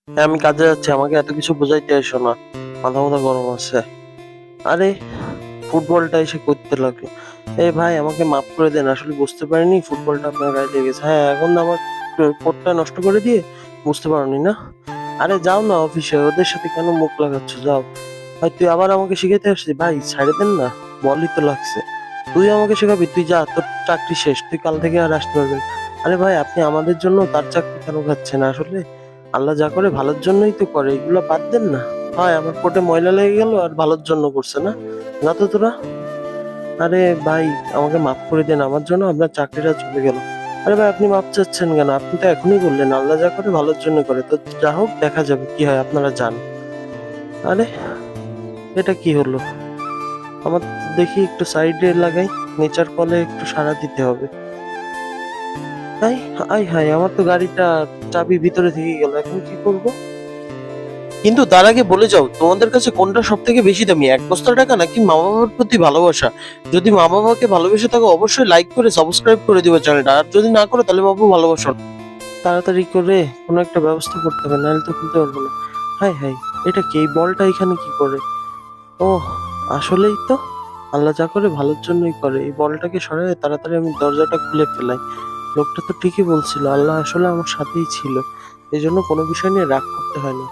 হ্যাঁ, আমি কাজে যাচ্ছি, আমাকে এত কিছু বোঝাইতে এসো না, মাথা মাথা গরম আছে। আরে ফুটবলটা এসে করতে লাগলো। ভাই, আমাকে মাফ করে দেন, আসলে বুঝতে পারিনি ফুটবলটা আপনার গায়ে লেগেছে। হ্যাঁ, এখন আমার কোটটা নষ্ট করে দিয়ে বুঝতে পারোনি না। আরে যাও না অফিসে, ওদের সাথে কেন মুখ লাগাচ্ছ, যাও। ভাই তুই আবার আমাকে শিখাইতে আসছিস, ভাই ছাড়ে দেন না, বলই তো লাগছে। তুই আমাকে শেখাবি, তুই যা, তোর চাকরি শেষ, তুই কাল থেকে আর আসতে পারবি না। আরে ভাই, আপনি আমাদের জন্য তার চাকরি কেন খাচ্ছেন? আসলে আল্লাহ যা করে ভালোর জন্যই তো করে, এগুলো বাদ দেন না। হয় আমার কোটে ময়লা লেগে গেল আর ভালোর জন্য করছে না, যা তো তোরা। আরে ভাই, আমাকে মাফ করে দেন, আমার জন্য আপনার চাকরিটা চলে গেল। আরে ভাই, আপনি মাফ চাচ্ছেন কেন? আপনি তো এখনই বললেন আল্লাহ যা করে ভালোর জন্য করে, তো যা হোক দেখা যাবে কি হয়, আপনারা যান। আরে এটা কি হলো? আমার তো দেখি একটু সাইডে লাগাই, নেচার কলে একটু সাড়া দিতে হবে। তাই আই হাই, আমার তো গাড়িটা চাবি ভিতরে থেকে গেল, এখন কি করব? কিন্তু তার আগে বলে যাও, তোমাদের কাছে কোনটা সব থেকে বেশি দামি, 1 বস্তা টাকা নাকি মা বাবার প্রতি ভালোবাসা? যদি মা বাবাকে ভালোবেসে থাকো, অবশ্যই লাইক করে সাবস্ক্রাইব করে দিবে চ্যানেলটা, আর যদি না করো তাহলে বাবু ভালোবাসো না। তাড়াতাড়ি করে কোনো একটা ব্যবস্থা করতে হবে, নাহলে তো খুলতে পারবো না। হাই হাই, এটা কি? এই বলটা এখানে কি করে? ও, আসলেই তো আল্লাহ যা করে ভালোর জন্যই করে। এই বলটাকে সরাই তাড়াতাড়ি আমি দরজাটা খুলে ফেলাই। লোকটা তো ঠিকই বলছিল, আল্লাহ আসলে আমার সাথেই ছিল, এই জন্য কোনো বিষয় নিয়ে রাগ করতে হয় না।